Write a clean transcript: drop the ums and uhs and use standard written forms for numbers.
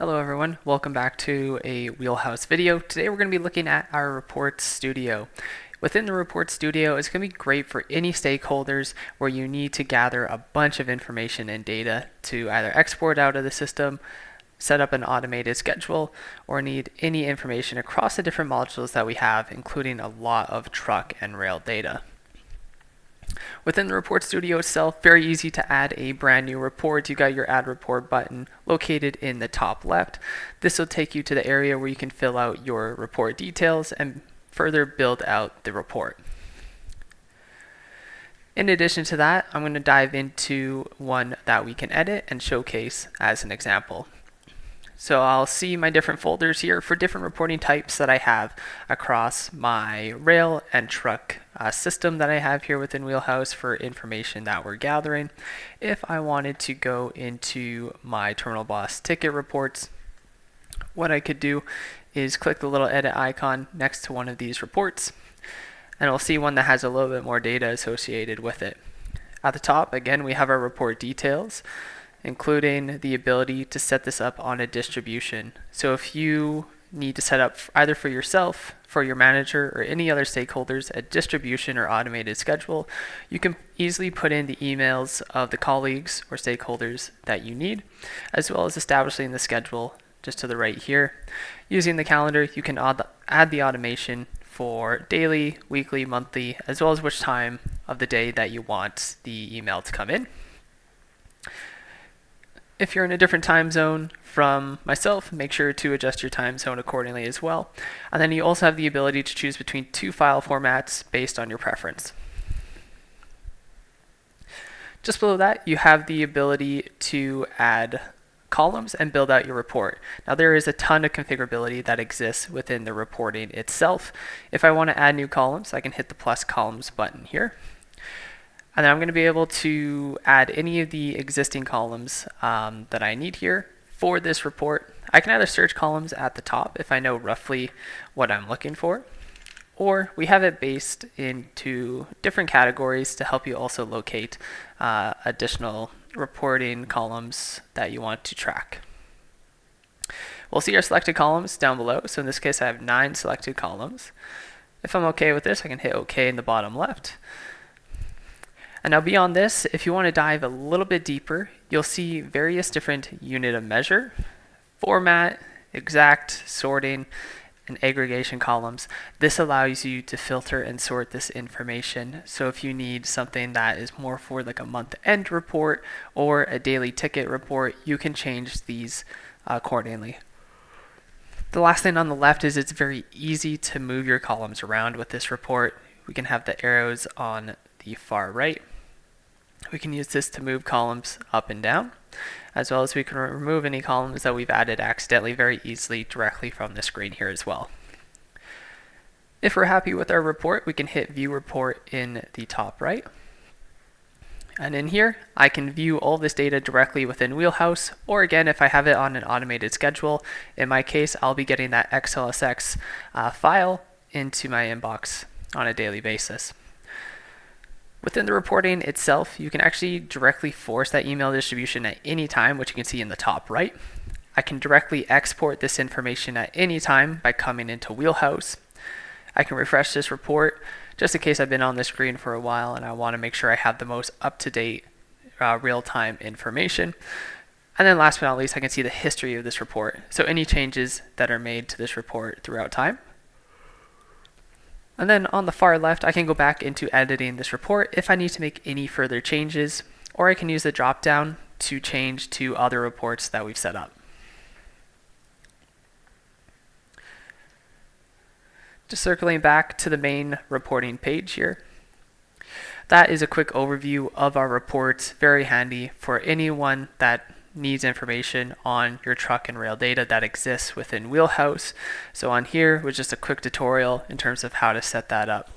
Hello everyone, welcome back to a Wheelhouse video. Today we're going to be looking at our Report Studio. Within the Report Studio, it's going to be great for any stakeholders where you need to gather a bunch of information and data to either export out of the system, set up an automated schedule, or need any information across the different modules that we have, including a lot of truck and rail data. Within the Report Studio itself, very easy to add a brand new report. You got your Add Report button located in the top left. This will take you to the area where you can fill out your report details and further build out the report. In addition to that, I'm going to dive into one that we can edit and showcase as an example. So I'll see my different folders here for different reporting types that I have across my rail and truck system that I have here within Wheelhouse for information that we're gathering. If I wanted to go into my Terminal Boss ticket reports, what I could do is click the little edit icon next to one of these reports, and I'll see one that has a little bit more data associated with it. At the top, again, we have our report details, including the ability to set this up on a distribution. So if you need to set up either for yourself, for your manager, or any other stakeholders a distribution or automated schedule, you can easily put in the emails of the colleagues or stakeholders that you need, as well as establishing the schedule just to the right here. Using the calendar, you can add the automation for daily, weekly, monthly, as well as which time of the day that you want the email to come in. If you're in a different time zone from myself, make sure to adjust your time zone accordingly as well. And then you also have the ability to choose between two file formats based on your preference. Just below that, you have the ability to add columns and build out your report. Now there is a ton of configurability that exists within the reporting itself. If I want to add new columns, I can hit the plus columns button here. And then I'm going to be able to add any of the existing columns that I need here for this report. I can either search columns at the top if I know roughly what I'm looking for, or we have it based into different categories to help you also locate additional reporting columns that you want to track. We'll see our selected columns down below. So in this case, I have 9 selected columns. If I'm okay with this, I can hit OK in the bottom left. And now beyond this, if you want to dive a little bit deeper, you'll see various different unit of measure, format, exact, sorting, and aggregation columns. This allows you to filter and sort this information. So if you need something that is more for like a month-end report or a daily ticket report, you can change these accordingly. The last thing on the left is it's very easy to move your columns around with this report. We can have the arrows on the far right. We can use this to move columns up and down, as well as we can remove any columns that we've added accidentally very easily directly from the screen here as well. If we're happy with our report, we can hit View Report in the top right. And in here, I can view all this data directly within Wheelhouse, or again, if I have it on an automated schedule, in my case, I'll be getting that XLSX file into my inbox on a daily basis. Within the reporting itself, you can actually directly force that email distribution at any time, which you can see in the top right. I can directly export this information at any time by coming into Wheelhouse. I can refresh this report just in case I've been on the screen for a while and I want to make sure I have the most up-to-date real-time information. And then last but not least, I can see the history of this report. So any changes that are made to this report throughout time. And then on the far left, I can go back into editing this report if I need to make any further changes, or I can use the drop down to change to other reports that we've set up. Just circling back to the main reporting page here. That is a quick overview of our reports, very handy for anyone that needs information on your truck and rail data that exists within Wheelhouse. So on here was just a quick tutorial in terms of how to set that up.